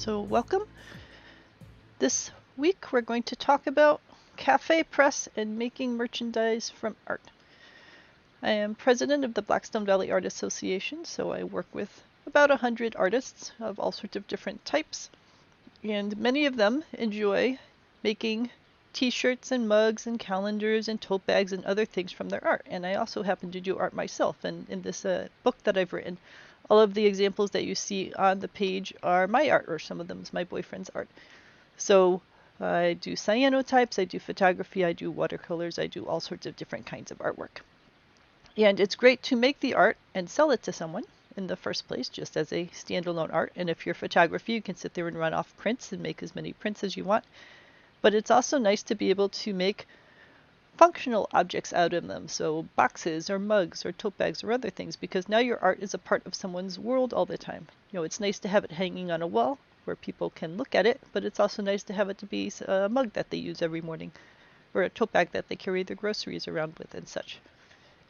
So welcome. This week we're going to talk about CafePress and making merchandise from art. I am president of the Blackstone Valley Art Association, so I work with about 100 artists of all sorts of different types, and many of them enjoy making t-shirts and mugs and calendars and tote bags and other things from their art. And I also happen to do art myself, and in this book that I've written, all of the examples that you see on the page are my art, or some of them is my boyfriend's art. So I do cyanotypes, I do photography, I do watercolors, I do all sorts of different kinds of artwork. And it's great to make the art and sell it to someone in the first place, just as a standalone art. And if you're photography, you can sit there and run off prints and make as many prints as you want. But it's also nice to be able to make functional objects out of them, so boxes or mugs or tote bags or other things, because now your art is a part of someone's world all the time. You know, it's nice to have it hanging on a wall where people can look at it, but it's also nice to have it to be a mug that they use every morning, or a tote bag that they carry their groceries around with and such.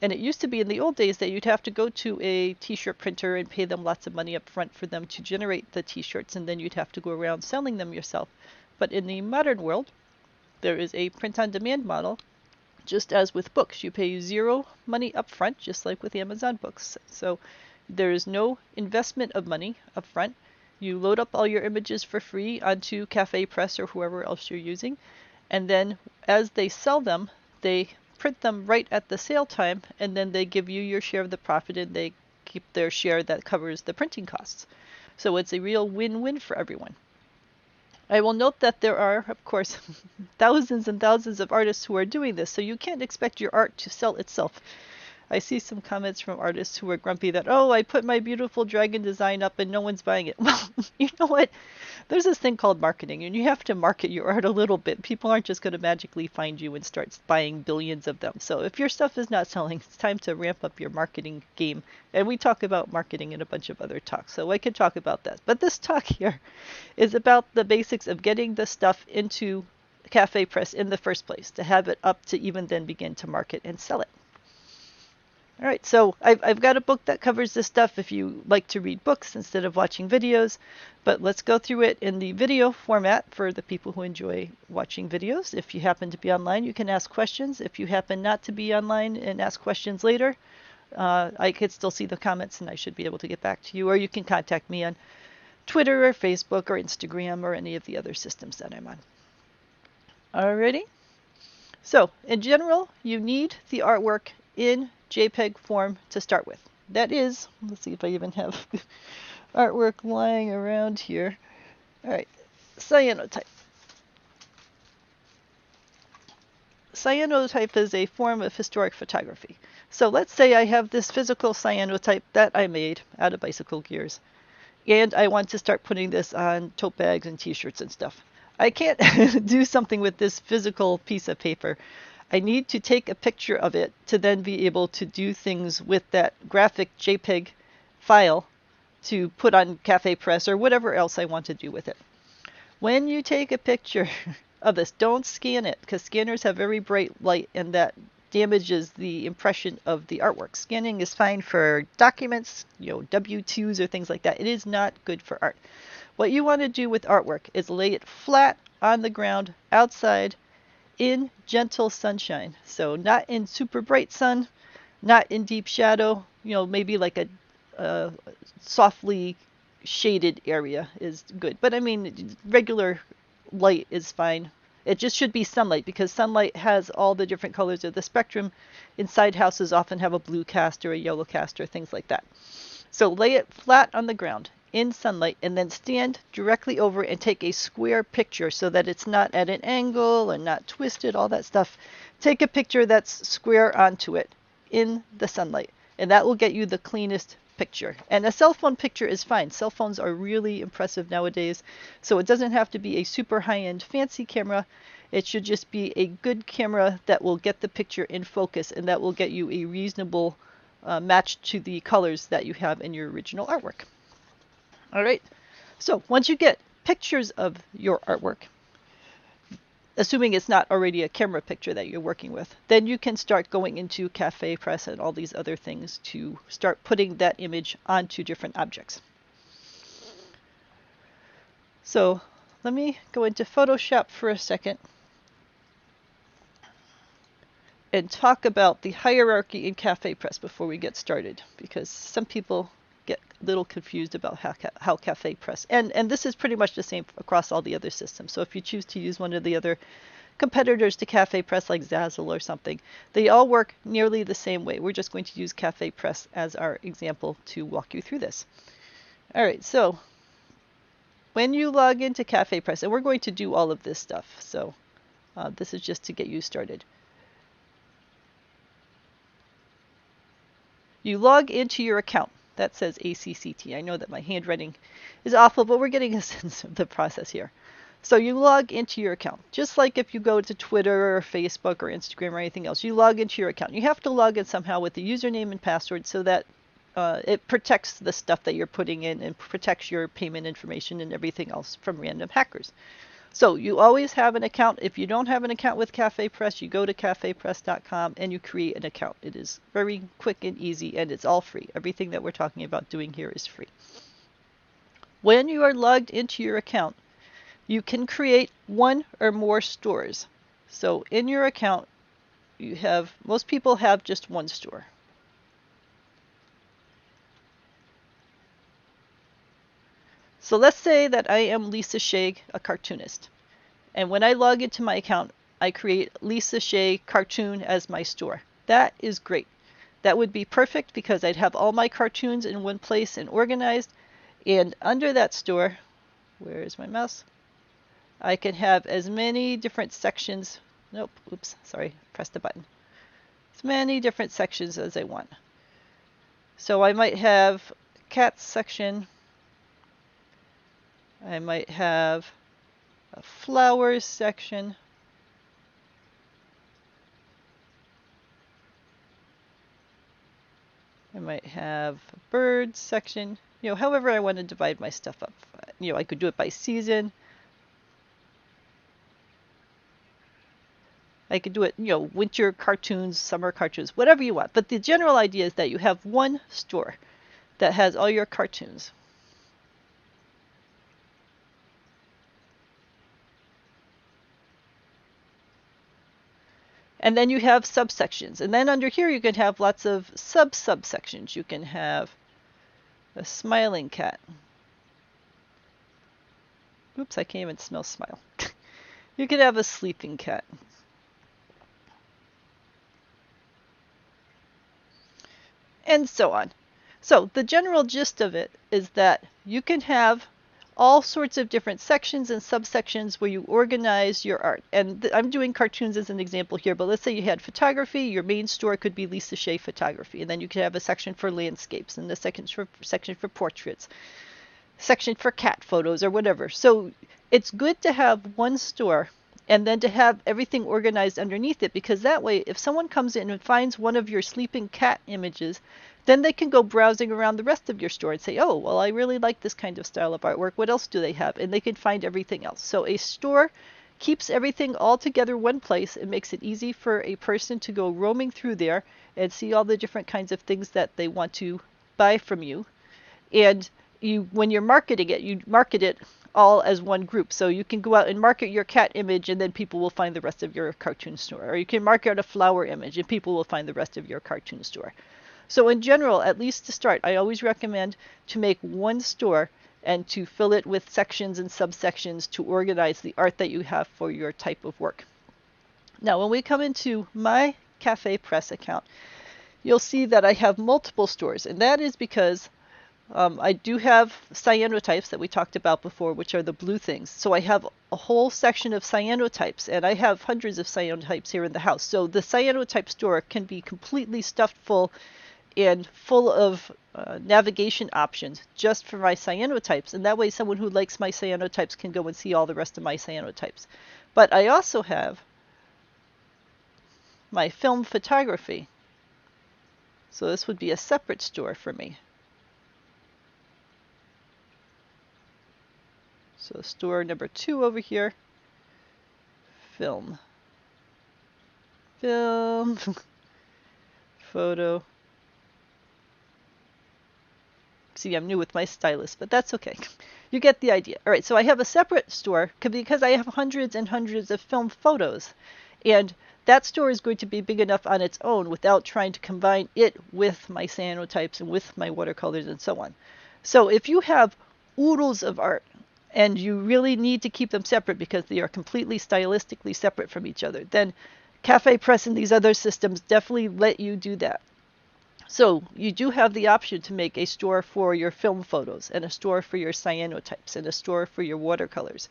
And it used to be in the old days that you'd have to go to a t-shirt printer and pay them lots of money up front for them to generate the t-shirts, and then you'd have to go around selling them yourself. But in the modern world, there is a print-on-demand model. Just as with books, you pay zero money up front, just like with Amazon books. So there is no investment of money up front. You load up all your images for free onto CafePress or whoever else you're using, and then as they sell them, they print them right at the sale time, and then they give you your share of the profit, and they keep their share that covers the printing costs. So it's a real win-win for everyone. I will note that there are, of course, thousands and thousands of artists who are doing this, so you can't expect your art to sell itself. I see some comments from artists who are grumpy that, oh, I put my beautiful dragon design up and no one's buying it. Well, you know what? There's this thing called marketing, and you have to market your art a little bit. People aren't just going to magically find you and start buying billions of them. So if your stuff is not selling, it's time to ramp up your marketing game. And we talk about marketing in a bunch of other talks, so I could talk about that. But this talk here is about the basics of getting the stuff into CafePress in the first place, to have it up to even then begin to market and sell it. All right, so I've got a book that covers this stuff if you like to read books instead of watching videos, but let's go through it in the video format for the people who enjoy watching videos. If you happen to be online, you can ask questions. If you happen not to be online and ask questions later, I could still see the comments and I should be able to get back to you, or you can contact me on Twitter or Facebook or Instagram or any of the other systems that I'm on. Alrighty, so in general, you need the artwork in JPEG form to start with. That is, let's see if I even have artwork lying around here. All right, cyanotype. Cyanotype is a form of historic photography. So let's say I have this physical cyanotype that I made out of bicycle gears, and I want to start putting this on tote bags and t-shirts and stuff. I can't do something with this physical piece of paper. I need to take a picture of it to then be able to do things with that graphic JPEG file to put on CafePress or whatever else I want to do with it. When you take a picture of this, don't scan it, because scanners have very bright light and that damages the impression of the artwork. Scanning is fine for documents, you know, W2s or things like that. It is not good for art. What you want to do with artwork is lay it flat on the ground outside in gentle sunshine. So not in super bright sun, not in deep shadow, you know, maybe like a softly shaded area is good. But I mean, regular light is fine. It just should be sunlight, because sunlight has all the different colors of the spectrum. Inside houses often have a blue cast or a yellow cast or things like that. So lay it flat on the ground in sunlight, and then stand directly over and take a square picture so that it's not at an angle and not twisted, all that stuff. Take a picture that's square onto it in the sunlight, and that will get you the cleanest picture. And a cell phone picture is fine. Cell phones are really impressive nowadays, so it doesn't have to be a super high-end fancy camera. It should just be a good camera that will get the picture in focus, and that will get you a reasonable match to the colors that you have in your original artwork. All right, so once you get pictures of your artwork, assuming it's not already a camera picture that you're working with, then you can start going into CafePress and all these other things to start putting that image onto different objects. So let me go into Photoshop for a second and talk about the hierarchy in CafePress before we get started, because some people get a little confused about how CafePress, and this is pretty much the same across all the other systems. So if you choose to use one of the other competitors to CafePress like Zazzle or something, they all work nearly the same way. We're just going to use CafePress as our example to walk you through this. All right, so when you log into CafePress, and we're going to do all of this stuff, so this is just to get you started. You log into your account. That says ACCT. I know that my handwriting is awful, but we're getting a sense of the process here. So you log into your account. Just like if you go to Twitter or Facebook or Instagram or anything else, you log into your account. You have to log in somehow with the username and password so that it protects the stuff that you're putting in and protects your payment information and everything else from random hackers. So you always have an account. If you don't have an account with CafePress, you go to cafepress.com and you create an account. It is very quick and easy, and it's all free. Everything that we're talking about doing here is free. When you are logged into your account, you can create one or more stores. So in your account, you have, most people have just one store. So let's say that I am Lisa Shea, a cartoonist. And when I log into my account, I create Lisa Shea Cartoon as my store. That is great. That would be perfect because I'd have all my cartoons in one place and organized. And under that store, where is my mouse? I can have as many different sections. Nope, oops, sorry, pressed the button. As many different sections as I want. So I might have cats section. I might have a flowers section. I might have a birds section. However I want to divide my stuff up. I could do it by season. I could do it, winter cartoons, summer cartoons, whatever you want. But the general idea is that you have one store that has all your cartoons. And then you have subsections. And then under here you can have lots of subsections. You can have a smiling cat. Oops, I can't even smell smile. You could have a sleeping cat. And so on. So the general gist of it is that you can have all sorts of different sections and subsections where you organize your art. And I'm doing cartoons as an example here, but let's say you had photography. Your main store could be Lisa Shea Photography. And then you could have a section for landscapes and a section for portraits, section for cat photos or whatever. So it's good to have one store and then to have everything organized underneath it, because that way if someone comes in and finds one of your sleeping cat images, then they can go browsing around the rest of your store and say, oh, well, I really like this kind of style of artwork. What else do they have? And they can find everything else. So a store keeps everything all together one place. It makes it easy for a person to go roaming through there and see all the different kinds of things that they want to buy from you. And when you're marketing it, you market it all as one group. So you can go out and market your cat image, and then people will find the rest of your cartoon store. Or you can market a flower image, and people will find the rest of your cartoon store. So in general, at least to start, I always recommend to make one store and to fill it with sections and subsections to organize the art that you have for your type of work. Now, when we come into my CafePress account, you'll see that I have multiple stores, and that is because I do have cyanotypes that we talked about before, which are the blue things. So I have a whole section of cyanotypes, and I have hundreds of cyanotypes here in the house. So the cyanotype store can be completely stuffed full and full of navigation options just for my cyanotypes. And that way someone who likes my cyanotypes can go and see all the rest of my cyanotypes. But I also have my film photography. So this would be a separate store for me. So store number 2 over here, film, photo. See, I'm new with my stylus, but that's okay. you get the idea. All right, so I have a separate store because I have hundreds and hundreds of film photos. And that store is going to be big enough on its own without trying to combine it with my cyanotypes and with my watercolors and so on. So if you have oodles of art and you really need to keep them separate because they are completely stylistically separate from each other, then CafePress and these other systems definitely let you do that. So you do have the option to make a store for your film photos and a store for your cyanotypes and a store for your watercolors.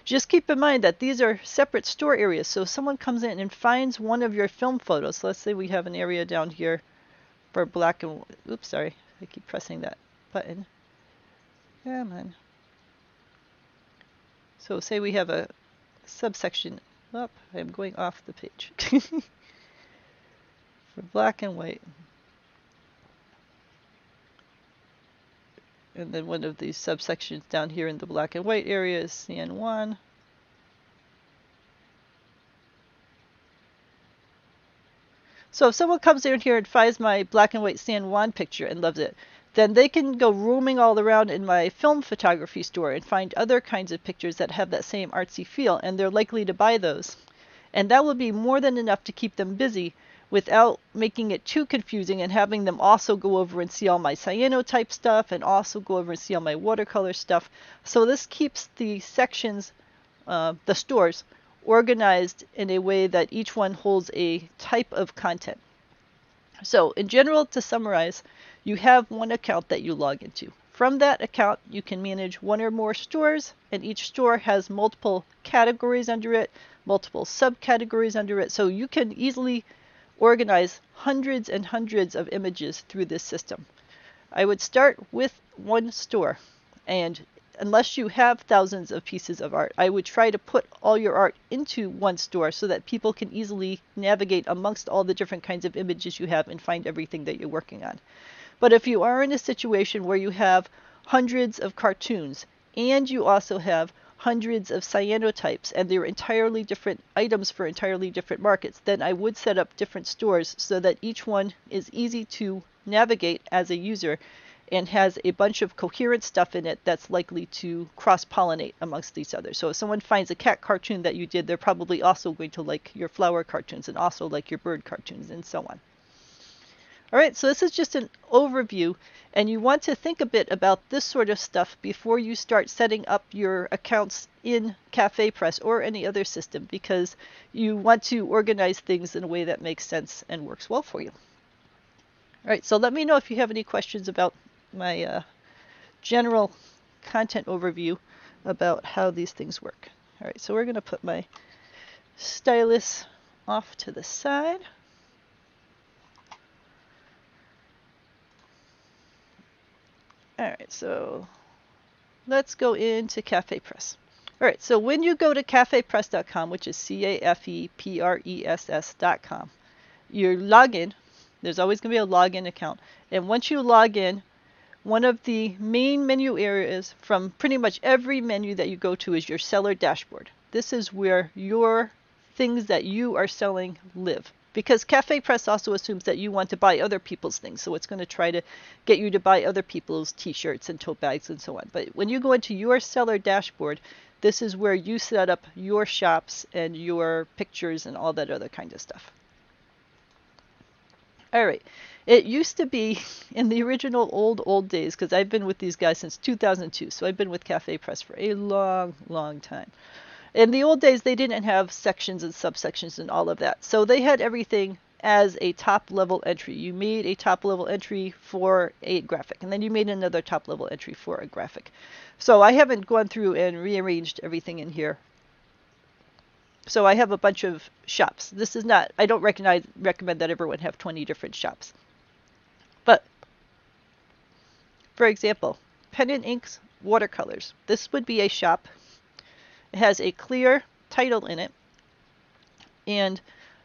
Just keep in mind that these are separate store areas. So if someone comes in and finds one of your film photos, so let's say we have an area down here for black and white. Oops, sorry, I keep pressing that button. Come on. So say we have a subsection. Oh, I'm going off the page. For black and white. And then one of these subsections down here in the black and white area is CN1. So if someone comes in here and finds my black and white CN1 picture and loves it, then they can go roaming all around in my film photography store and find other kinds of pictures that have that same artsy feel, and they're likely to buy those. And that will be more than enough to keep them busy without making it too confusing and having them also go over and see all my cyanotype stuff and also go over and see all my watercolor stuff. So this keeps the sections, the stores, organized in a way that each one holds a type of content. So in general, to summarize, you have one account that you log into. From that account, you can manage one or more stores, and each store has multiple categories under it, multiple subcategories under it. So you can easily organize hundreds and hundreds of images through this system. I would start with one store, and unless you have thousands of pieces of art, I would try to put all your art into one store so that people can easily navigate amongst all the different kinds of images you have and find everything that you're working on. But if you are in a situation where you have hundreds of cartoons and you also have hundreds of cyanotypes and they're entirely different items for entirely different markets, then I would set up different stores so that each one is easy to navigate as a user and has a bunch of coherent stuff in it that's likely to cross-pollinate amongst each other. So if someone finds a cat cartoon that you did, they're probably also going to like your flower cartoons and also like your bird cartoons and so on. All right, so this is just an overview, and you want to think a bit about this sort of stuff before you start setting up your accounts in CafePress or any other system, because you want to organize things in a way that makes sense and works well for you. All right, so let me know if you have any questions about my general content overview about how these things work. All right, so we're going to put my stylus off to the side. All right, so let's go into CafePress. All right, so when you go to cafepress.com, which is CafePress.com, your login, there's always going to be a login account. And once you log in, one of the main menu areas from pretty much every menu that you go to is your seller dashboard. This is where your things that you are selling live. Because CafePress also assumes that you want to buy other people's things. So it's going to try to get you to buy other people's t-shirts and tote bags and so on. But when you go into your seller dashboard, this is where you set up your shops and your pictures and all that other kind of stuff. All right. It used to be in the original old days, because I've been with these guys since 2002. So I've been with CafePress for a long time. In the old days, they didn't have sections and subsections and all of that. So they had everything as a top-level entry. You made a top-level entry for a graphic, and then you made another top-level entry for a graphic. So I haven't gone through and rearranged everything in here. So I have a bunch of shops. This is not, I don't recommend that everyone have 20 different shops. But, for example, Pendant Ink's watercolors. This would be a shop. It has a clear title in it, and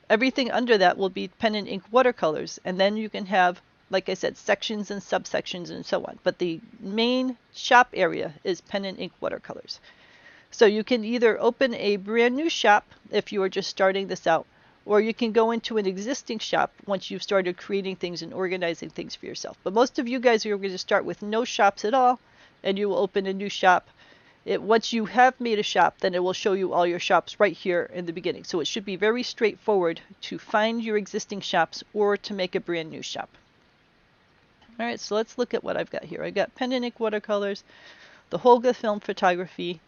everything under that will be Pendant Ink watercolors. And then you can have, like I said, sections and subsections and so on. But the main shop area is Pendant Ink watercolors. So you can either open a brand new shop if you are just starting this out, or you can go into an existing shop once you've started creating things and organizing things for yourself. But most of you guys are going to start with no shops at all, and you will open a new shop Once you have made a shop, then it will show you all your shops right here in the beginning. So it should be very straightforward to find your existing shops or to make a brand new shop. All right, so let's look at what I've got here. I got Pendant Ink watercolors, the Holga film photography,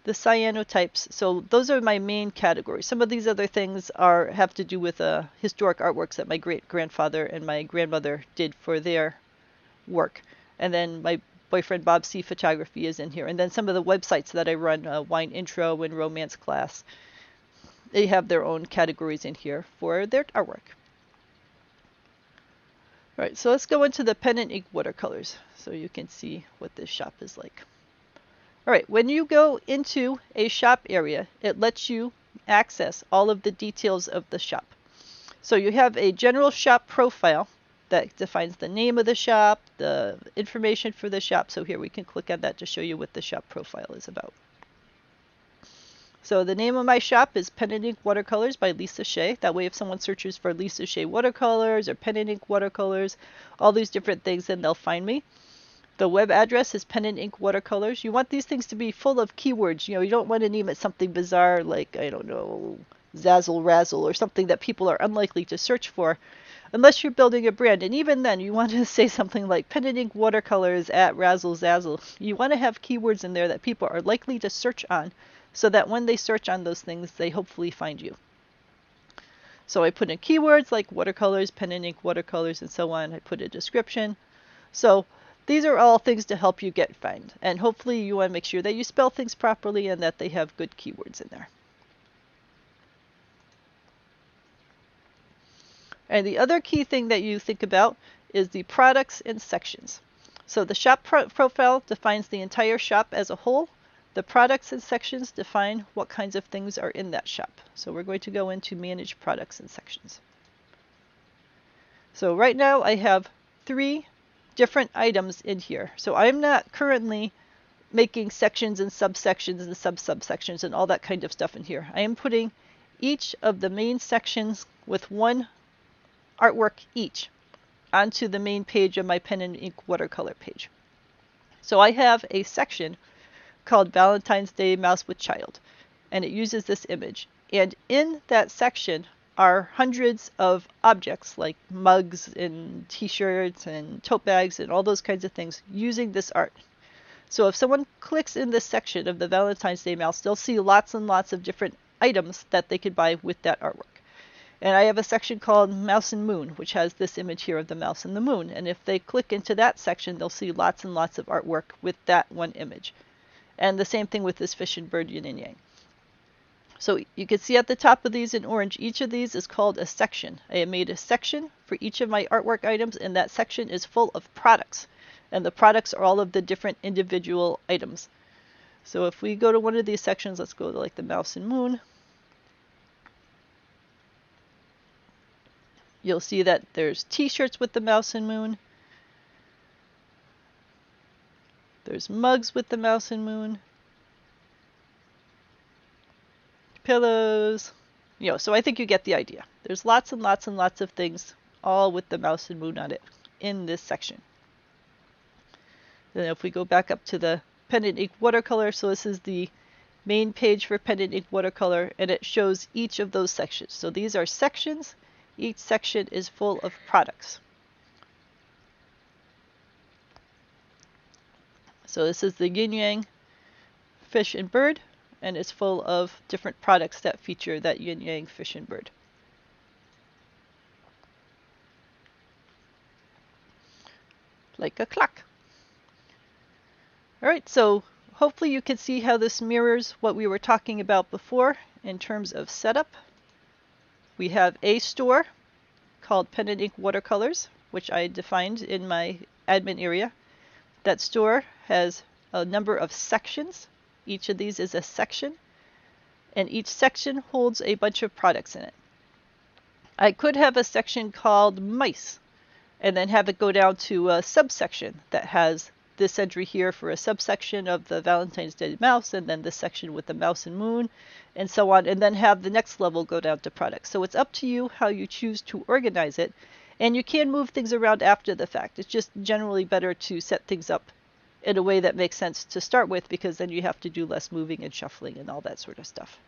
the cyanotypes. So those are my main categories. Some of these other things have to do with historic artworks that my great-grandfather and my grandmother did for their work. And then my boyfriend Bob C. photography is in here. And then some of the websites that I run, Wine Intro and Romance Class, they have their own categories in here for their artwork. All right, so let's go into the Pendant Ink watercolors so you can see what this shop is like. All right, when you go into a shop area, it lets you access all of the details of the shop. So you have a general shop profile that defines the name of the shop, the information for the shop. So here we can click on that to show you what the shop profile is about. So the name of my shop is Pendant Ink Watercolors by Lisa Shea. That way if someone searches for Lisa Shea watercolors or Pendant Ink watercolors, all these different things, then they'll find me. The web address is Pendant Ink Watercolors. You want these things to be full of keywords. You don't want to name it something bizarre like, I don't know, Zazzle Razzle or something that people are unlikely to search for unless you're building a brand. And even then, you want to say something like Pendant Ink Watercolors at Razzle Zazzle. You want to have keywords in there that people are likely to search on so that when they search on those things, they hopefully find you. So I put in keywords like watercolors, Pendant Ink Watercolors, and so on. I put a description. So these are all things to help you get found. And hopefully you want to make sure that you spell things properly and that they have good keywords in there. And the other key thing that you think about is the products and sections. So the shop profile defines the entire shop as a whole. The products and sections define what kinds of things are in that shop. So we're going to go into manage products and sections. So right now I have 3 different items in here. So I'm not currently making sections and subsections and subsections and all that kind of stuff in here. I am putting each of the main sections with one artwork each onto the main page of my Pendant Ink watercolor page. So I have a section called Valentine's Day Mouse with Child, and it uses this image. And in that section are hundreds of objects like mugs and t-shirts and tote bags and all those kinds of things using this art. So if someone clicks in this section of the Valentine's Day mouse, they'll see lots and lots of different items that they could buy with that artwork. And I have a section called Mouse and Moon, which has this image here of the mouse and the moon. And if they click into that section, they'll see lots and lots of artwork with that one image. And the same thing with this fish and bird yin and yang. So you can see at the top of these in orange, each of these is called a section. I have made a section for each of my artwork items, and that section is full of products. And the products are all of the different individual items. So if we go to one of these sections, let's go to like the mouse and moon. You'll see that there's t-shirts with the mouse and moon. There's mugs with the mouse and moon. Pillows. So I think you get the idea. There's lots and lots and lots of things all with the mouse and moon on it in this section. Then if we go back up to the Pendant Ink watercolor, so this is the main page for Pendant Ink watercolor, and it shows each of those sections. So these are sections. Each section is full of products. So this is the yin yang, fish and bird, and it's full of different products that feature that yin yang, fish and bird. Like a clock. All right, so hopefully you can see how this mirrors what we were talking about before in terms of setup. We have a store called Pendant Ink Watercolors, which I defined in my admin area. That store has a number of sections. Each of these is a section, and each section holds a bunch of products in it. I could have a section called mice, and then have it go down to a subsection that has this entry here for a subsection of the Valentine's Day mouse, and then this section with the mouse and moon, and so on, and then have the next level go down to products. So it's up to you how you choose to organize it, and you can move things around after the fact. It's just generally better to set things up in a way that makes sense to start with, because then you have to do less moving and shuffling and all that sort of stuff.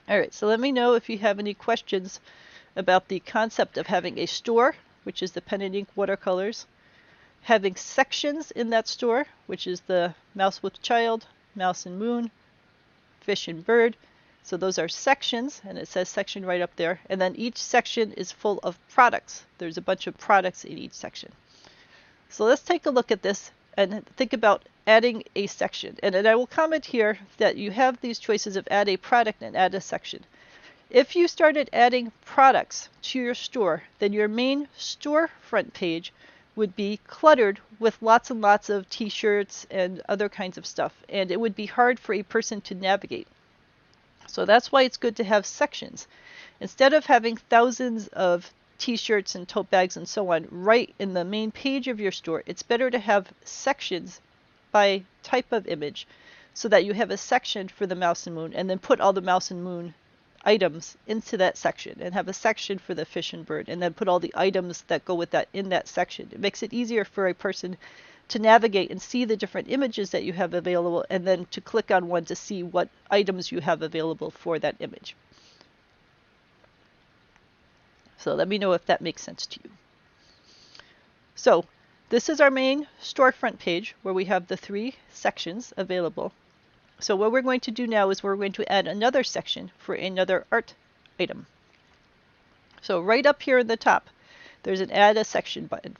All right, so let me know if you have any questions about the concept of having a store, which is the Pendant Ink watercolors, having sections in that store, which is the Mouse with Child, Mouse and Moon, Fish and Bird. So those are sections, and it says section right up there. And then each section is full of products. There's a bunch of products in each section. So let's take a look at this and think about adding a section. And then I will comment here that you have these choices of add a product and add a section. If you started adding products to your store, then your main storefront page would be cluttered with lots and lots of t-shirts and other kinds of stuff, and it would be hard for a person to navigate. So that's why it's good to have sections. Instead of having thousands of t-shirts and tote bags and so on right in the main page of your store, it's better to have sections by type of image, so that you have a section for the Mouse and Moon, and then put all the Mouse and Moon items into that section, and have a section for the Fish and Bird, and then put all the items that go with that in that section. It makes it easier for a person to navigate and see the different images that you have available, and then to click on one to see what items you have available for that image. So let me know if that makes sense to you. So this is our main storefront page where we have the 3 sections available. So what we're going to do now is we're going to add another section for another art item. So right up here at the top, there's an add a section button.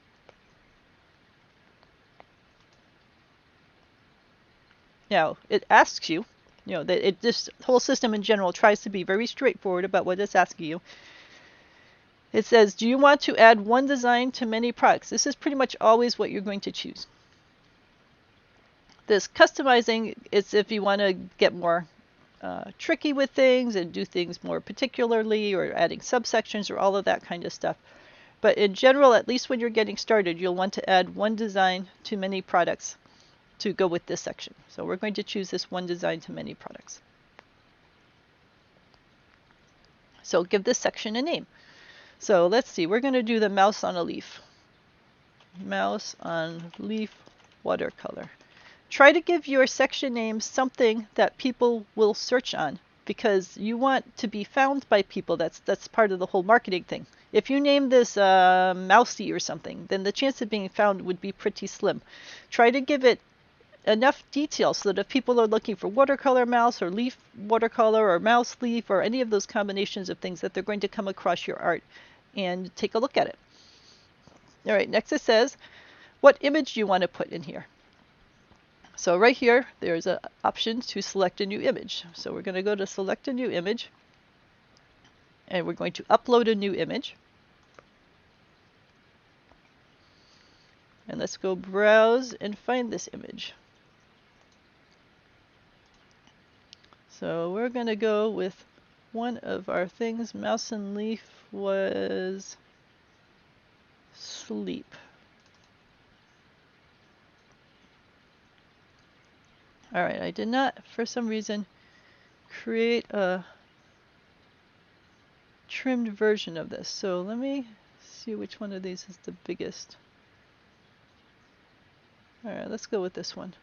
Now it asks you, this whole system in general tries to be very straightforward about what it's asking you. It says, do you want to add one design to many products? This is pretty much always what you're going to choose. This customizing is if you want to get more tricky with things and do things more particularly, or adding subsections or all of that kind of stuff. But in general, at least when you're getting started, you'll want to add one design to many products to go with this section. So we're going to choose this one design to many products. So give this section a name. So let's see, we're going to do the Mouse on a Leaf. Mouse on Leaf watercolor. Try to give your section name something that people will search on, because you want to be found by people. That's part of the whole marketing thing. If you name this Mousy or something, then the chance of being found would be pretty slim. Try to give it enough detail so that if people are looking for watercolor mouse or leaf watercolor or mouse leaf or any of those combinations of things, that they're going to come across your art and take a look at it. All right, next it says, what image do you want to put in here? So right here, there's an option to select a new image. So we're going to go to select a new image, and we're going to upload a new image. And let's go browse and find this image. So we're going to go with one of our things. Mouse and Leaf was sleep. All right, I did not, for some reason, create a trimmed version of this. So let me see which one of these is the biggest. All right, let's go with this one.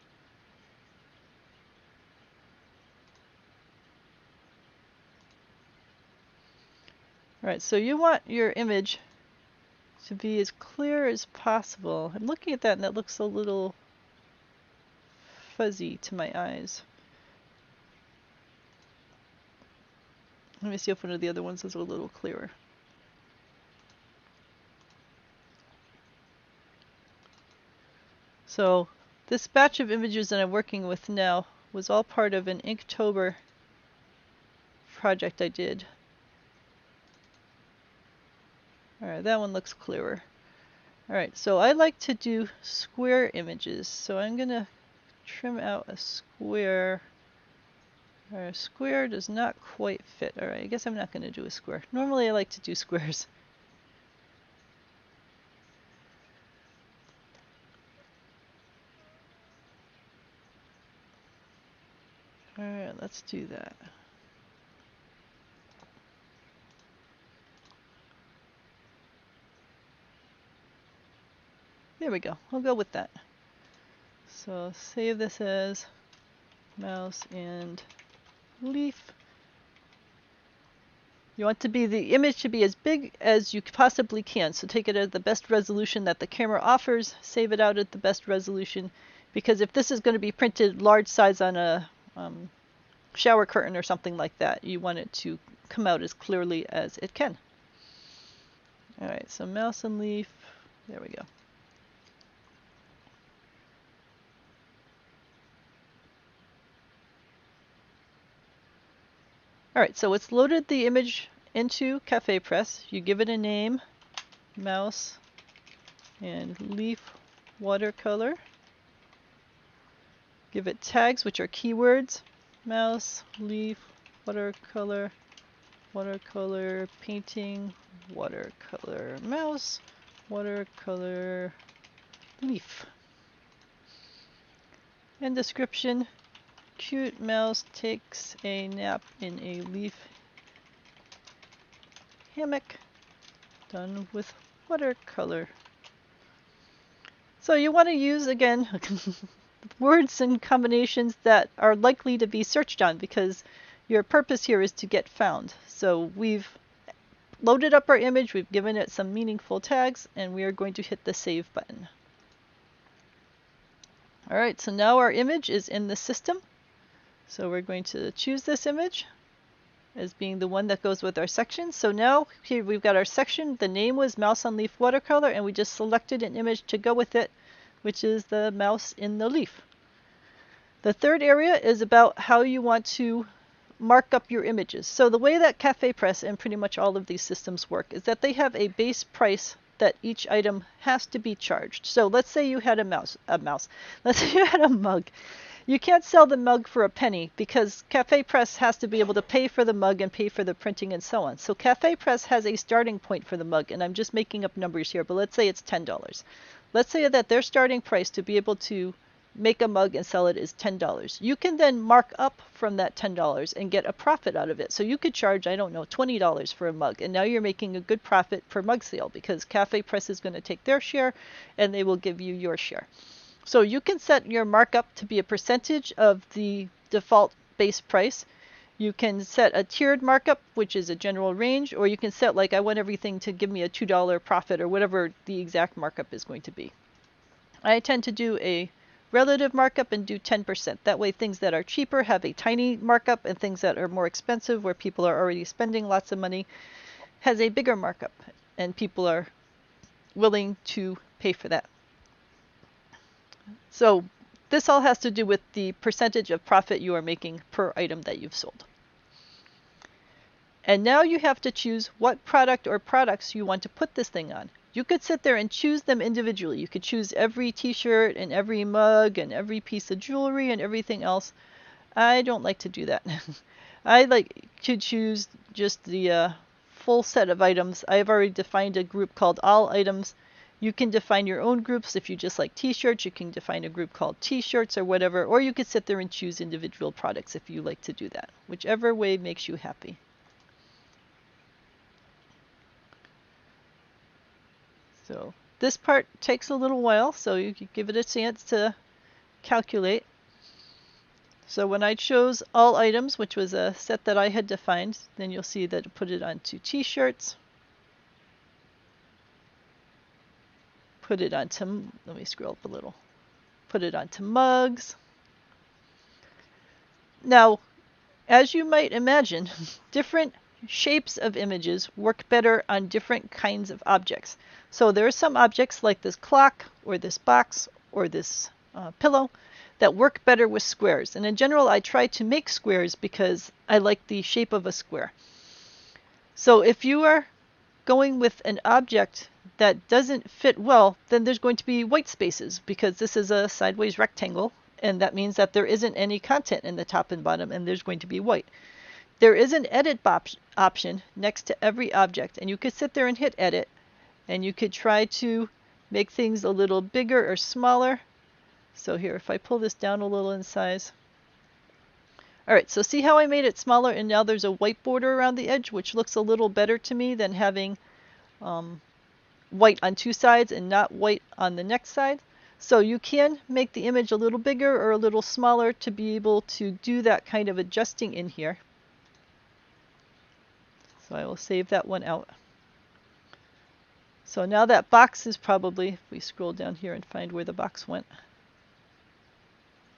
All right, so you want your image to be as clear as possible. I'm looking at that and that looks a little fuzzy to my eyes. Let me see if one of the other ones is a little clearer. So this batch of images that I'm working with now was all part of an Inktober project I did. Alright, that one looks clearer. Alright, so I like to do square images, so I'm going to trim out a square. Our square does not quite fit. Alright, I guess I'm not going to do a square. Normally I like to do squares. Alright, let's do that. There we go. I'll go with that. So save this as mouse and leaf. You want the image to be as big as you possibly can. So take it at the best resolution that the camera offers, save it out at the best resolution, because if this is going to be printed large size on a shower curtain or something like that, you want it to come out as clearly as it can. All right, so mouse and leaf, there we go. All right, so it's loaded the image into CafePress. You give it a name, mouse and leaf watercolor. Give it tags, which are keywords, mouse, leaf, watercolor, watercolor, painting, watercolor, mouse, watercolor, leaf. And description, cute mouse takes a nap in a leaf hammock done with watercolor. So you want to use, again, words and combinations that are likely to be searched on, because your purpose here is to get found. So we've loaded up our image, we've given it some meaningful tags, and we are going to hit the save button. All right, so now our image is in the system. So we're going to choose this image as being the one that goes with our section. So now here we've got our section. The name was mouse on leaf watercolor, and we just selected an image to go with it, which is the mouse in the leaf. The third area is about how you want to mark up your images. So the way that CafePress and pretty much all of these systems work is that they have a base price that each item has to be charged. So let's say you had let's say you had a mug. You can't sell the mug for a penny because CafePress has to be able to pay for the mug and pay for the printing and so on. So CafePress has a starting point for the mug, and I'm just making up numbers here, but let's say it's $10. Let's say that their starting price to be able to make a mug and sell it is $10. You can then mark up from that $10 and get a profit out of it. So you could charge, I don't know, $20 for a mug, and now you're making a good profit per mug sale because CafePress is going to take their share and they will give you your share. So you can set your markup to be a percentage of the default base price. You can set a tiered markup, which is a general range, or you can set, like, I want everything to give me a $2 profit, or whatever the exact markup is going to be. I tend to do a relative markup and do 10%. That way things that are cheaper have a tiny markup, and things that are more expensive, where people are already spending lots of money, has a bigger markup, and people are willing to pay for that. So this all has to do with the percentage of profit you are making per item that you've sold. And now you have to choose what product or products you want to put this thing on. You could sit there and choose them individually. You could choose every t-shirt and every mug and every piece of jewelry and everything else. I don't like to do that. I like to choose just the full set of items. I've already defined a group called all items. You can define your own groups. If you just like t-shirts, you can define a group called t-shirts or whatever, or you could sit there and choose individual products if you like to do that. Whichever way makes you happy. So this part takes a little while, so you can give it a chance to calculate. So when I chose all items, which was a set that I had defined, then you'll see that it put it onto t-shirts. Put it onto, let me scroll up a little, put it onto mugs. Now, as you might imagine, different shapes of images work better on different kinds of objects. So there are some objects like this clock or this box or this pillow that work better with squares. And in general, I try to make squares because I like the shape of a square. So if you are going with an object that doesn't fit well, then there's going to be white spaces because this is a sideways rectangle, and that means that there isn't any content in the top and bottom, and there's going to be white. There is an edit option next to every object, and you could sit there and hit edit, and you could try to make things a little bigger or smaller. So here, if I pull this down a little in size. All right, so see how I made it smaller, and now there's a white border around the edge, which looks a little better to me than having white on two sides and not white on the next side. So you can make the image a little bigger or a little smaller to be able to do that kind of adjusting in here. So I will save that one out. So now that box is probably, if we scroll down here and find where the box went.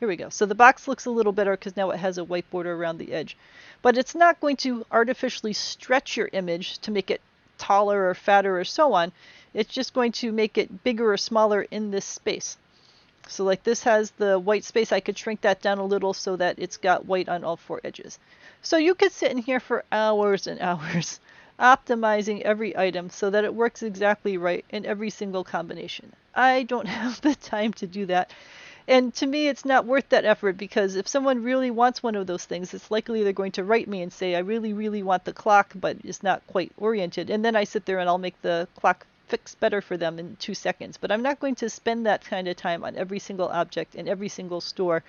Here we go. So the box looks a little better because now it has a white border around the edge. But it's not going to artificially stretch your image to make it taller or fatter or so on. It's just going to make it bigger or smaller in this space. So like this has the white space, I could shrink that down a little so that it's got white on all four edges. So you could sit in here for hours and hours optimizing every item so that it works exactly right in every single combination. I don't have the time to do that. And to me, it's not worth that effort, because if someone really wants one of those things, it's likely they're going to write me and say, I really, really want the clock, but it's not quite oriented. And then I sit there and I'll make the clock fix better for them in 2 seconds. But I'm not going to spend that kind of time on every single object in every single store,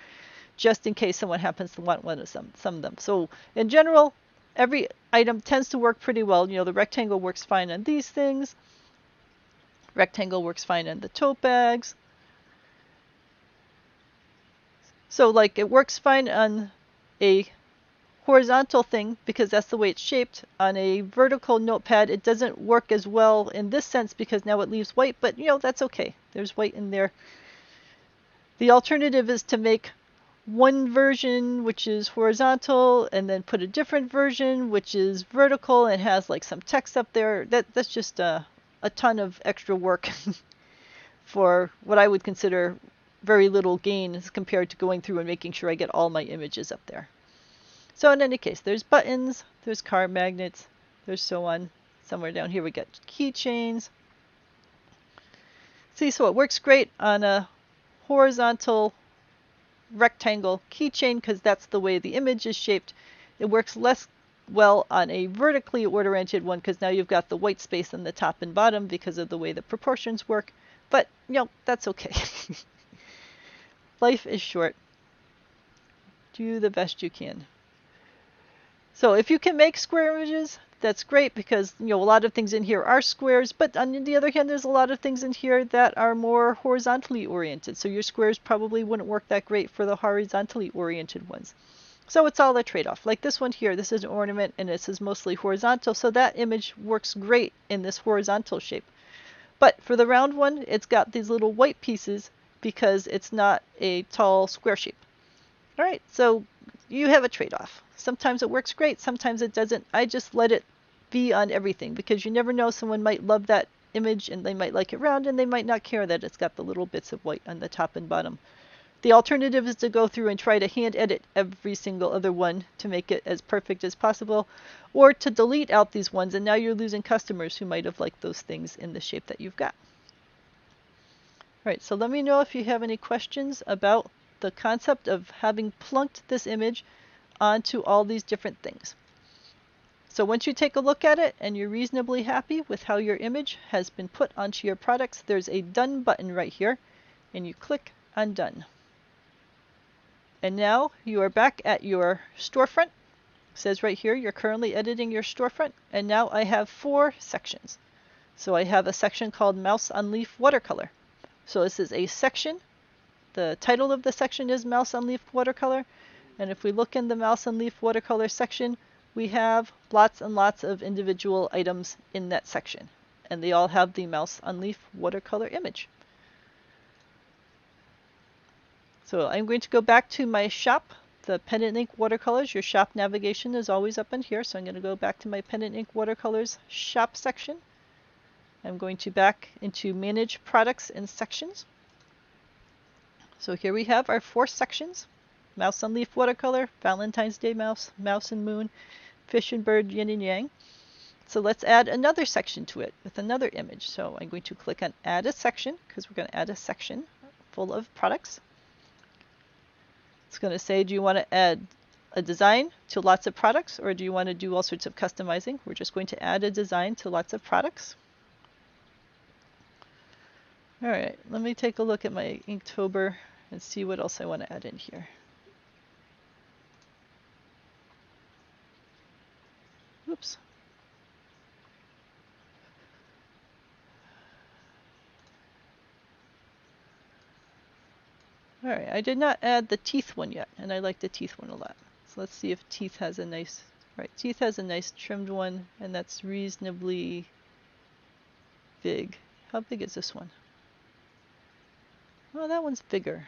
just in case someone happens to want one of some of them. So in general, every item tends to work pretty well. You know, the rectangle works fine on these things. Rectangle works fine on the tote bags. So like it works fine on a horizontal thing because that's the way it's shaped. On a vertical notepad, it doesn't work as well in this sense because now it leaves white, but you know, that's okay. There's white in there. The alternative is to make one version which is horizontal and then put a different version which is vertical and has like some text up there. That's just a ton of extra work for what I would consider very little gain as compared to going through and making sure I get all my images up there. So in any case, there's buttons, there's card magnets, there's so on. Somewhere down here we got keychains. See, so it works great on a horizontal rectangle keychain because that's the way the image is shaped. It works less well on a vertically oriented one because now you've got the white space on the top and bottom because of the way the proportions work. But, you know, that's okay. Life is short. Do the best you can. So if you can make square images, that's great because, you know, a lot of things in here are squares, but on the other hand, there's a lot of things in here that are more horizontally oriented. So your squares probably wouldn't work that great for the horizontally oriented ones. So it's all a trade-off. Like this one here, this is an ornament and this is mostly horizontal, so that image works great in this horizontal shape. But for the round one, it's got these little white pieces because it's not a tall square shape. All right, so you have a trade-off. Sometimes it works great, sometimes it doesn't. I just let it be on everything because you never know, someone might love that image and they might like it round and they might not care that it's got the little bits of white on the top and bottom. The alternative is to go through and try to hand edit every single other one to make it as perfect as possible, or to delete out these ones and now you're losing customers who might have liked those things in the shape that you've got. All right, so let me know if you have any questions about the concept of having plunked this image onto all these different things. So once you take a look at it and you're reasonably happy with how your image has been put onto your products, there's a done button right here and you click on done. And now you are back at your storefront. It says right here you're currently editing your storefront, and now I have 4 sections. So I have a section called Mouse on Leaf Watercolor. So this is a section. The title of the section is Mouse on Leaf Watercolor. And if we look in the Mouse on Leaf Watercolor section, we have lots and lots of individual items in that section. And they all have the Mouse on Leaf Watercolor image. So I'm going to go back to my shop, the Pendant Ink Watercolors. Your shop navigation is always up in here. So I'm going to go back to my Pendant Ink Watercolors shop section. I'm going to back into Manage Products and Sections. So here we have our 4 sections. Mouse on Leaf Watercolor, Valentine's Day Mouse, Mouse and Moon, Fish and Bird, Yin and Yang. So let's add another section to it with another image. So I'm going to click on Add a Section because we're going to add a section full of products. It's going to say, do you want to add a design to lots of products or do you want to do all sorts of customizing? We're just going to add a design to lots of products. All right, let me take a look at my Inktober and see what else I want to add in here. Oops. Alright, I did not add the teeth one yet, and I like the teeth one a lot. So let's see if teeth has a nice, right, teeth has a nice trimmed one, and that's reasonably big. How big is this one? Oh, that one's bigger.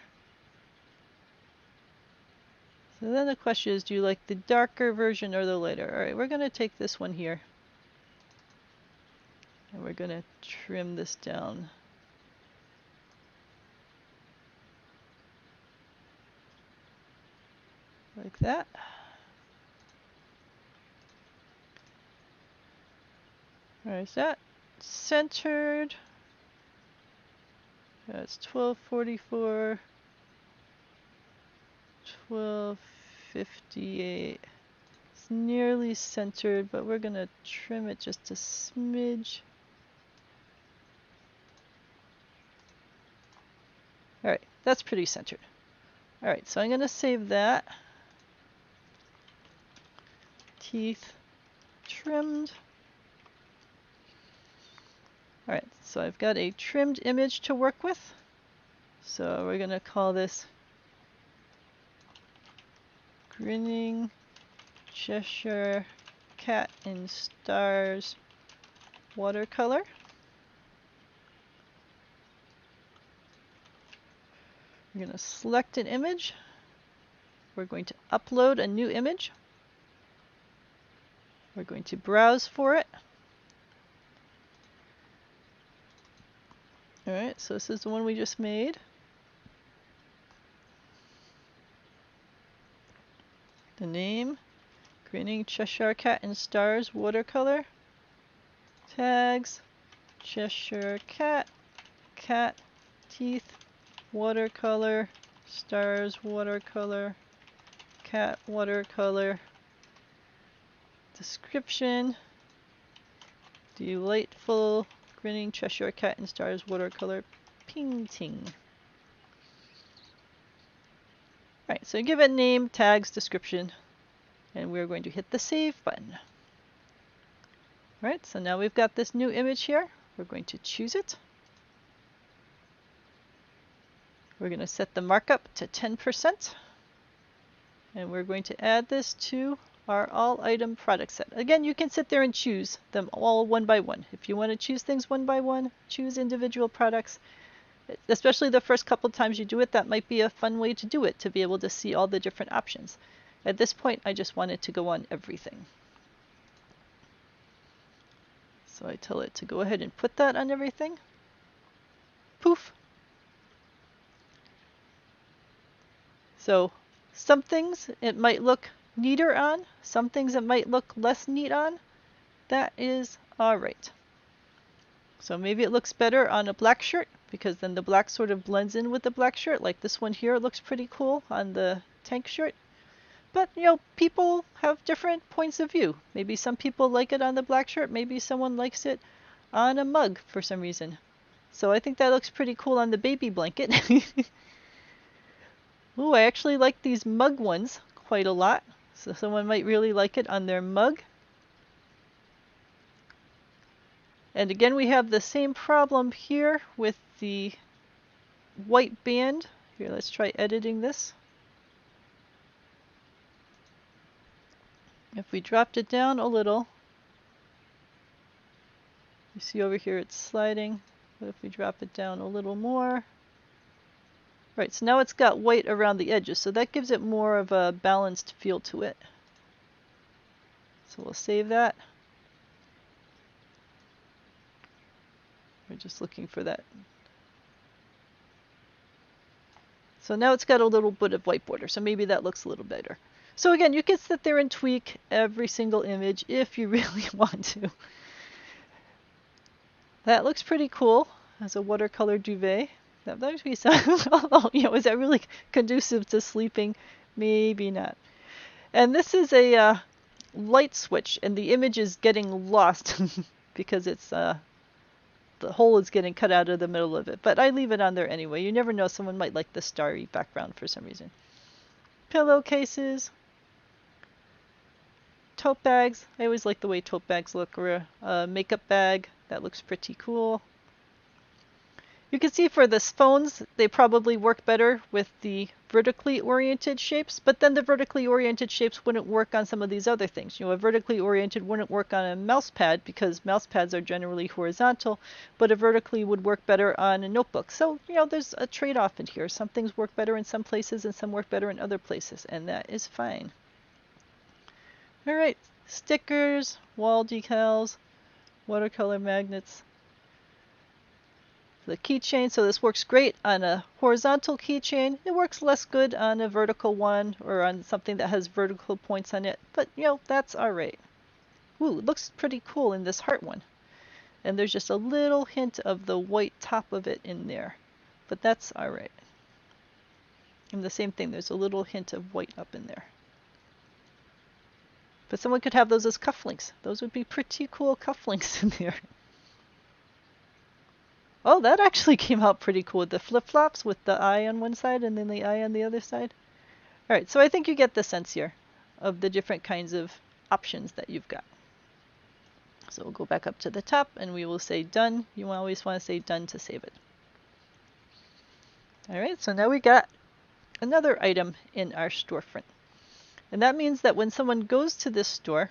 So then the question is, do you like the darker version or the lighter? Alright, we're going to take this one here. And we're going to trim this down. Like that. Alright, is that centered? That's 1244, 1258. It's nearly centered, but we're going to trim it just a smidge. Alright, that's pretty centered. Alright, so I'm going to save that. Teeth trimmed. Alright, so I've got a trimmed image to work with. So we're going to call this Grinning Cheshire Cat in Stars Watercolor. We're going to select an image. We're going to upload a new image. We're going to browse for it. Alright, so this is the one we just made. The name, Grinning Cheshire Cat in Stars Watercolor. Tags, Cheshire Cat, cat, teeth, watercolor, stars watercolor, cat watercolor. Description, delightful Grinning Cheshire Cat in Stars watercolor painting. Alright, so give it name, tags, description, and we're going to hit the save button. Alright, so now we've got this new image here. We're going to choose it. We're going to set the markup to 10%. And we're going to add this to our all item product set. Again, you can sit there and choose them all one by one. If you want to choose things one by one, choose individual products. Especially the first couple times you do it, that might be a fun way to do it, to be able to see all the different options. At this point, I just want it to go on everything. So I tell it to go ahead and put that on everything. Poof. So some things it might look neater on, some things it might look less neat on. That is alright. So maybe it looks better on a black shirt, because then the black sort of blends in with the black shirt. Like this one here looks pretty cool on the tank shirt. But, you know, people have different points of view. Maybe some people like it on the black shirt. Maybe someone likes it on a mug for some reason. So I think that looks pretty cool on the baby blanket. Ooh, I actually like these mug ones quite a lot. So someone might really like it on their mug. And again, we have the same problem here with the white band. Here, let's try editing this. If we dropped it down a little, you see over here it's sliding. But if we drop it down a little more, right, so now it's got white around the edges, so that gives it more of a balanced feel to it. So we'll save that. We're just looking for that. So now it's got a little bit of white border, so maybe that looks a little better. So again, you can sit there and tweak every single image if you really want to. That looks pretty cool as a watercolor duvet. That might be some, although, you know, is that really conducive to sleeping? Maybe not. And this is a light switch, and the image is getting lost because it's the hole is getting cut out of the middle of it. But I leave it on there anyway. You never know, someone might like the starry background for some reason. Pillowcases. Tote bags. I always like the way tote bags look, or a makeup bag. That looks pretty cool. You can see for the phones, they probably work better with the vertically oriented shapes, but then the vertically oriented shapes wouldn't work on some of these other things. A vertically oriented wouldn't work on a mouse pad because mouse pads are generally horizontal, but a vertically would work better on a notebook. So, there's a trade-off in here. Some things work better in some places and some work better in other places, and that is fine. All right, stickers, wall decals, watercolor magnets. The keychain, so this works great on a horizontal keychain. It works less good on a vertical one or on something that has vertical points on it, but that's all right. Ooh, it looks pretty cool in this heart one. And there's just a little hint of the white top of it in there, but that's all right. And the same thing, there's a little hint of white up in there. But someone could have those as cufflinks. Those would be pretty cool cufflinks in there. Oh, that actually came out pretty cool. The flip-flops with the eye on one side and then the eye on the other side. All right, so I think you get the sense here of the different kinds of options that you've got. So we'll go back up to the top and we will say done. You always want to say done to save it. All right, so now we got another item in our storefront. And that means that when someone goes to this store,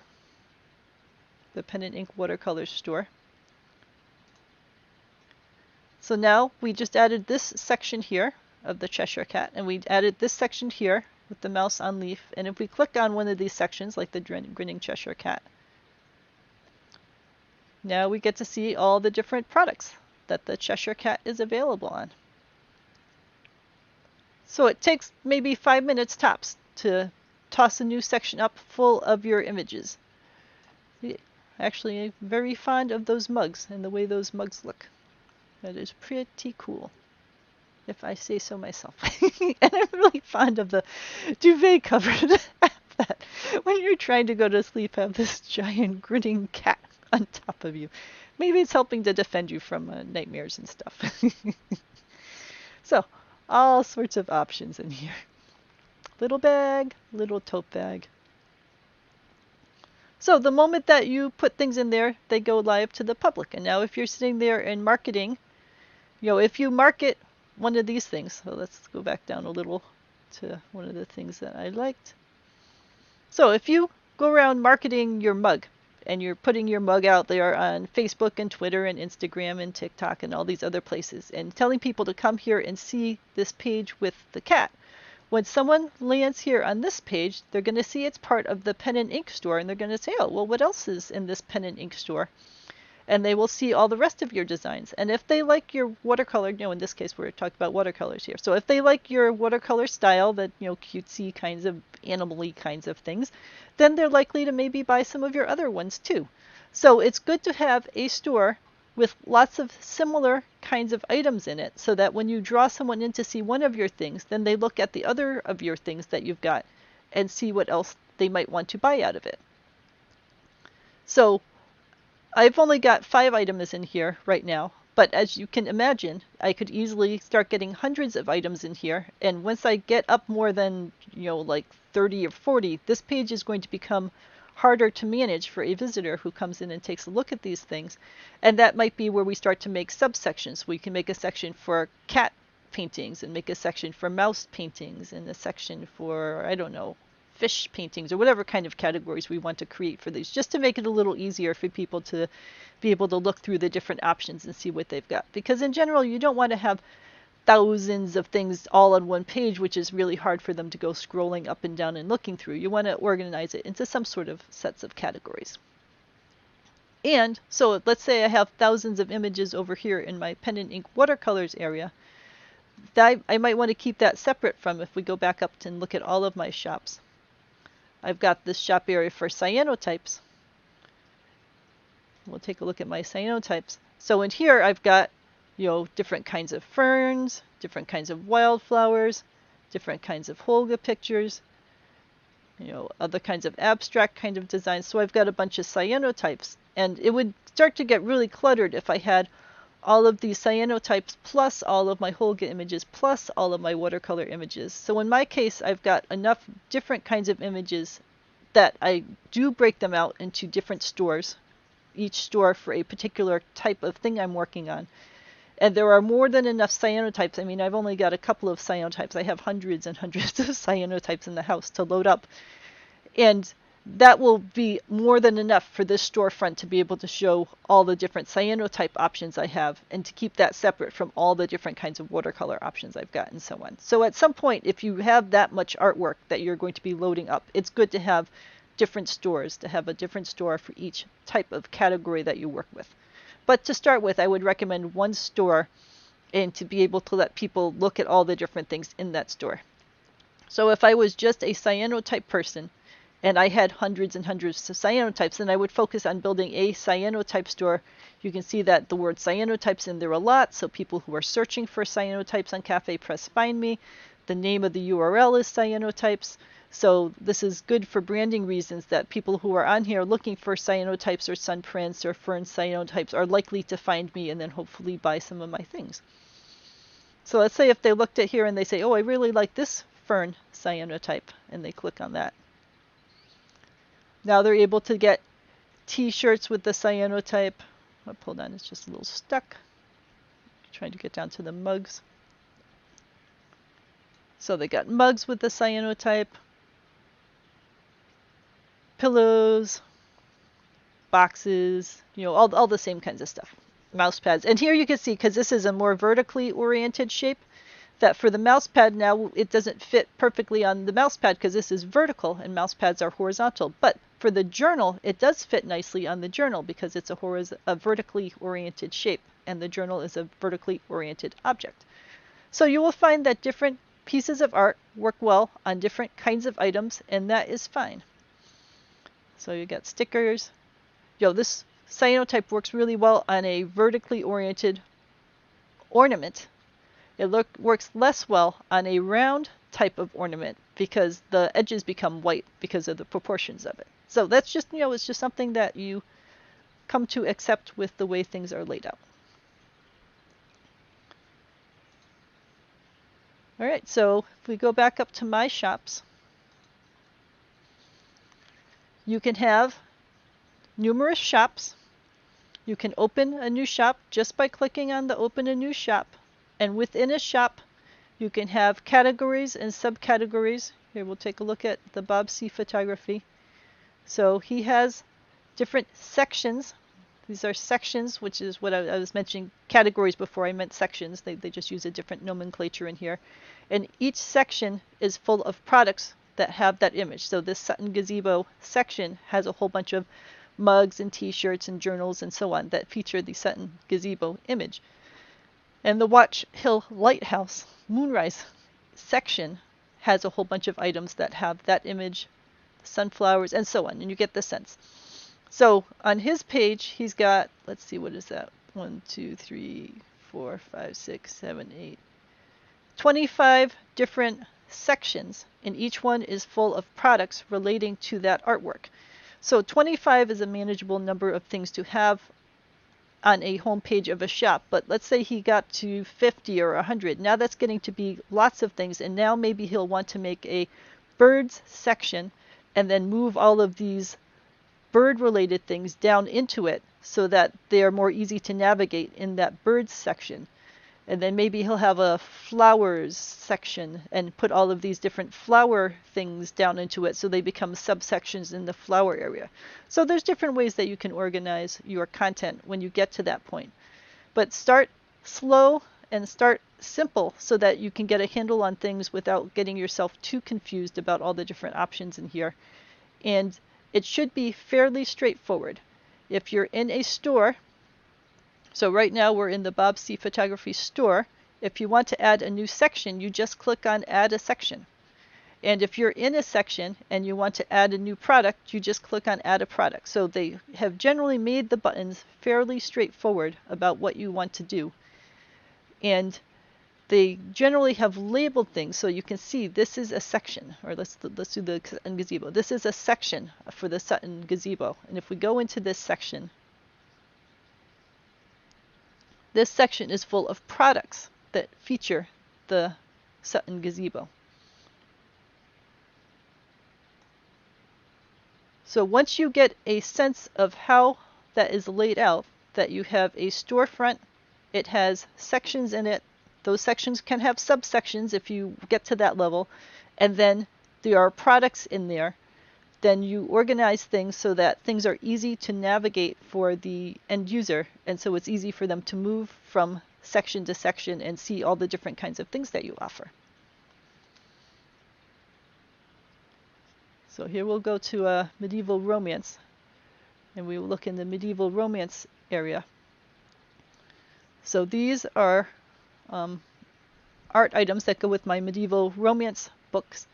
the Pendant Ink Watercolors store, so now we just added this section here of the Cheshire Cat, and we added this section here with the mouse on leaf. And if we click on one of these sections, like the grinning Cheshire Cat, now we get to see all the different products that the Cheshire Cat is available on. So it takes maybe 5 minutes tops to toss a new section up full of your images. Actually, I'm very fond of those mugs and the way those mugs look. That is pretty cool, if I say so myself. And I'm really fond of the duvet cover that when you're trying to go to sleep, have this giant grinning cat on top of you. Maybe it's helping to defend you from nightmares and stuff. So, all sorts of options in here. Little bag, little tote bag. So the moment that you put things in there, they go live to the public. And now if you're sitting there and marketing, if you market one of these things, so let's go back down a little to one of the things that I liked. So if you go around marketing your mug and you're putting your mug out there on Facebook and Twitter and Instagram and TikTok and all these other places and telling people to come here and see this page with the cat, when someone lands here on this page, they're going to see it's part of the Pendant Ink store, and they're going to say, oh, well, what else is in this Pendant Ink store? And they will see all the rest of your designs. And if they like your watercolor, in this case, we're talking about watercolors here. So if they like your watercolor style, that, cutesy kinds of animal-y kinds of things, then they're likely to maybe buy some of your other ones too. So it's good to have a store with lots of similar kinds of items in it, so that when you draw someone in to see one of your things, then they look at the other of your things that you've got and see what else they might want to buy out of it. So I've only got 5 items in here right now, but as you can imagine, I could easily start getting hundreds of items in here, and once I get up more than, like 30 or 40, this page is going to become harder to manage for a visitor who comes in and takes a look at these things. And that might be where we start to make subsections. We can make a section for cat paintings and make a section for mouse paintings and a section for, I don't know, fish paintings or whatever kind of categories we want to create for these, just to make it a little easier for people to be able to look through the different options and see what they've got. Because in general, you don't want to have thousands of things all on one page, which is really hard for them to go scrolling up and down and looking through. You want to organize it into some sort of sets of categories. And so let's say I have thousands of images over here in my Pendant Ink Watercolors area. I might want to keep that separate from, if we go back up and look at all of my shops. I've got this shop area for cyanotypes. We'll take a look at my cyanotypes. So in here I've got different kinds of ferns, different kinds of wildflowers, different kinds of Holga pictures, other kinds of abstract kind of designs. So I've got a bunch of cyanotypes, and it would start to get really cluttered if I had all of these cyanotypes plus all of my Holga images plus all of my watercolor images. So in my case, I've got enough different kinds of images that I do break them out into different stores, each store for a particular type of thing I'm working on. And there are more than enough cyanotypes. I mean, I've only got a couple of cyanotypes. I have hundreds and hundreds of cyanotypes in the house to load up. And that will be more than enough for this storefront to be able to show all the different cyanotype options I have and to keep that separate from all the different kinds of watercolor options I've got and so on. So at some point, if you have that much artwork that you're going to be loading up, it's good to have different stores, to have a different store for each type of category that you work with. But to start with, I would recommend one store and to be able to let people look at all the different things in that store. So if I was just a cyanotype person and I had hundreds and hundreds of cyanotypes, then I would focus on building a cyanotype store. You can see that the word cyanotypes in there a lot, so people who are searching for cyanotypes on CafePress find me. The name of the URL is cyanotypes. So this is good for branding reasons, that people who are on here looking for cyanotypes or sun prints or fern cyanotypes are likely to find me and then hopefully buy some of my things. So let's say if they looked at here and they say, oh, I really like this fern cyanotype, and they click on that. Now they're able to get t-shirts with the cyanotype. Oh, hold on, it's just a little stuck. Trying to get down to the mugs. So they got mugs with the cyanotype. Pillows, boxes, you know, all the same kinds of stuff. Mouse pads. And here you can see, because this is a more vertically oriented shape, that for the mouse pad now it doesn't fit perfectly on the mouse pad because this is vertical and mouse pads are horizontal. But for the journal, it does fit nicely on the journal because it's a vertically oriented shape and the journal is a vertically oriented object. So you will find that different pieces of art work well on different kinds of items, and that is fine. So you got stickers. This cyanotype works really well on a vertically oriented ornament. It works less well on a round type of ornament because the edges become white because of the proportions of it. So that's just, it's just something that you come to accept with the way things are laid out. All right, so if we go back up to my shops, you can have numerous shops. You can open a new shop just by clicking on the Open a New Shop. And within a shop, you can have categories and subcategories. Here, we'll take a look at the Bob C. Photography. So he has different sections. These are sections, which is what I was mentioning, categories before I meant sections. They just use a different nomenclature in here. And each section is full of products that have that image. So this Sutton Gazebo section has a whole bunch of mugs and t-shirts and journals and so on that feature the Sutton Gazebo image. And the Watch Hill Lighthouse Moonrise section has a whole bunch of items that have that image, sunflowers, and so on, and you get the sense. So on his page, he's got, let's see, what is that? 1, 2, 3, 4, 5, 6, 7, 8, 25 different sections, and each one is full of products relating to that artwork. So 25 is a manageable number of things to have on a home page of a shop, but let's say he got to 50 or 100. Now that's getting to be lots of things, and now maybe he'll want to make a birds section and then move all of these bird-related things down into it so that they are more easy to navigate in that birds section. And then maybe he'll have a flowers section and put all of these different flower things down into it so they become subsections in the flower area. So there's different ways that you can organize your content when you get to that point. But start slow and start simple so that you can get a handle on things without getting yourself too confused about all the different options in here. And it should be fairly straightforward. If you're in a store, so right now we're in the Bob C. Photography store. If you want to add a new section, you just click on Add a Section. And if you're in a section and you want to add a new product, you just click on Add a Product. So they have generally made the buttons fairly straightforward about what you want to do. And they generally have labeled things so you can see this is a section, or let's do the Sutton Gazebo. This is a section for the Sutton Gazebo. And if we go into this section, this section is full of products that feature the Sutton Gazebo. So once you get a sense of how that is laid out, that you have a storefront It has sections in it. Those sections can have subsections if you get to that level. And then there are products in there. Then you organize things so that things are easy to navigate for the end user. And so it's easy for them to move from section to section and see all the different kinds of things that you offer. So here we'll go to medieval romance, and we will look in the medieval romance area. So these are art items that go with my medieval romance books,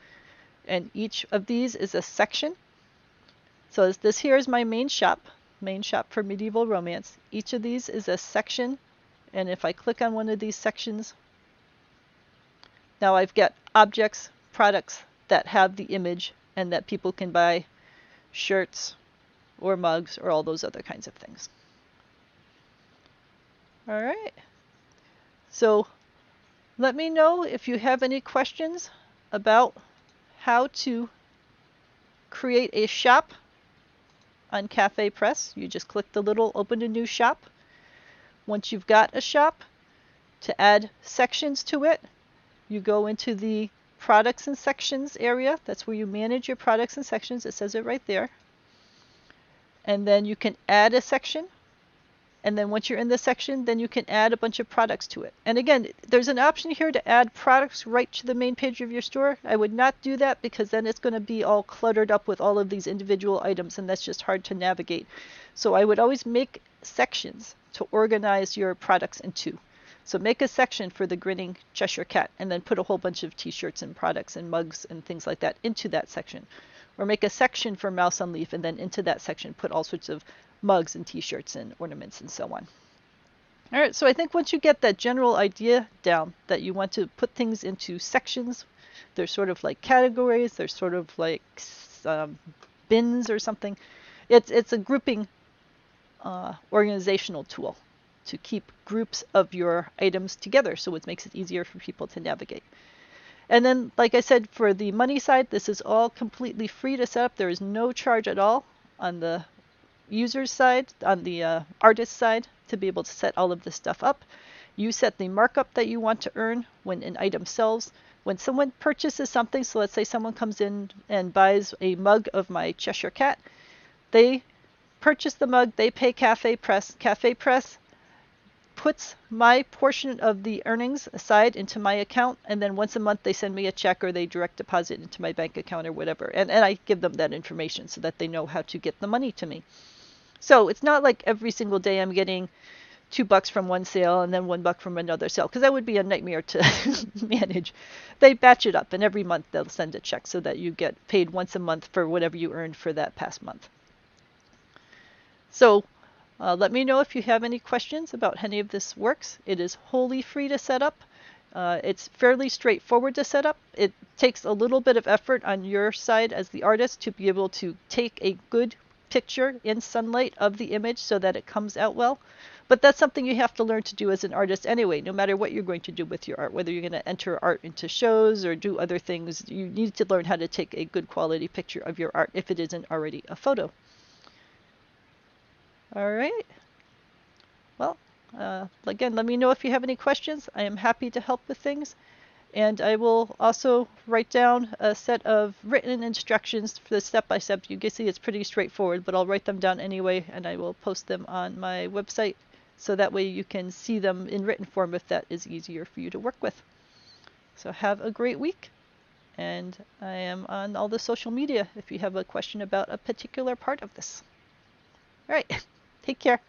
and each of these is a section. So this here is my main shop for medieval romance. Each of these is a section, and if I click on one of these sections, now I've got objects, products that have the image and that people can buy, shirts or mugs or all those other kinds of things. All right. So let me know if you have any questions about how to create a shop on CafePress. You just click the little open a new shop. Once you've got a shop, to add sections to it, you go into the products and sections area. That's where you manage your products and sections. It says it right there. And then you can add a section. And then once you're in the section, then you can add a bunch of products to it. And again, there's an option here to add products right to the main page of your store. I would not do that because then it's going to be all cluttered up with all of these individual items, and that's just hard to navigate. So I would always make sections to organize your products into. So make a section for the grinning Cheshire Cat and then put a whole bunch of t-shirts and products and mugs and things like that into that section. Or make a section for Mouse on Leaf and then into that section put all sorts of mugs and t-shirts and ornaments and so on. All right, so I think once you get that general idea down that you want to put things into sections, they're sort of like categories, they're sort of like bins or something. It's a grouping organizational tool to keep groups of your items together, so it makes it easier for people to navigate. And then, like I said, for the money side, this is all completely free to set up. There is no charge at all on the user's side, on the artist side, to be able to set all of this stuff up. You set the markup that you want to earn when an item sells. When someone purchases something, so let's say someone comes in and buys a mug of my Cheshire Cat, they purchase the mug, they pay CafePress. CafePress puts my portion of the earnings aside into my account, and then once a month they send me a check or they direct deposit into my bank account or whatever, and I give them that information so that they know how to get the money to me. So it's not like every single day I'm getting $2 from one sale and then $1 from another sale, because that would be a nightmare to manage. They batch it up, and every month they'll send a check so that you get paid once a month for whatever you earned for that past month. So let me know if you have any questions about how any of this works. It is wholly free to set up. It's fairly straightforward to set up. It takes a little bit of effort on your side as the artist to be able to take a good picture in sunlight of the image so that it comes out well. But that's something you have to learn to do as an artist anyway, no matter what you're going to do with your art, whether you're going to enter art into shows or do other things. You need to learn how to take a good quality picture of your art if it isn't already a photo. All right. Well, again, let me know if you have any questions. I am happy to help with things. And I will also write down a set of written instructions for the step-by-step. You can see it's pretty straightforward, but I'll write them down anyway, and I will post them on my website so that way you can see them in written form if that is easier for you to work with. So have a great week, and I am on all the social media if you have a question about a particular part of this. All right, take care.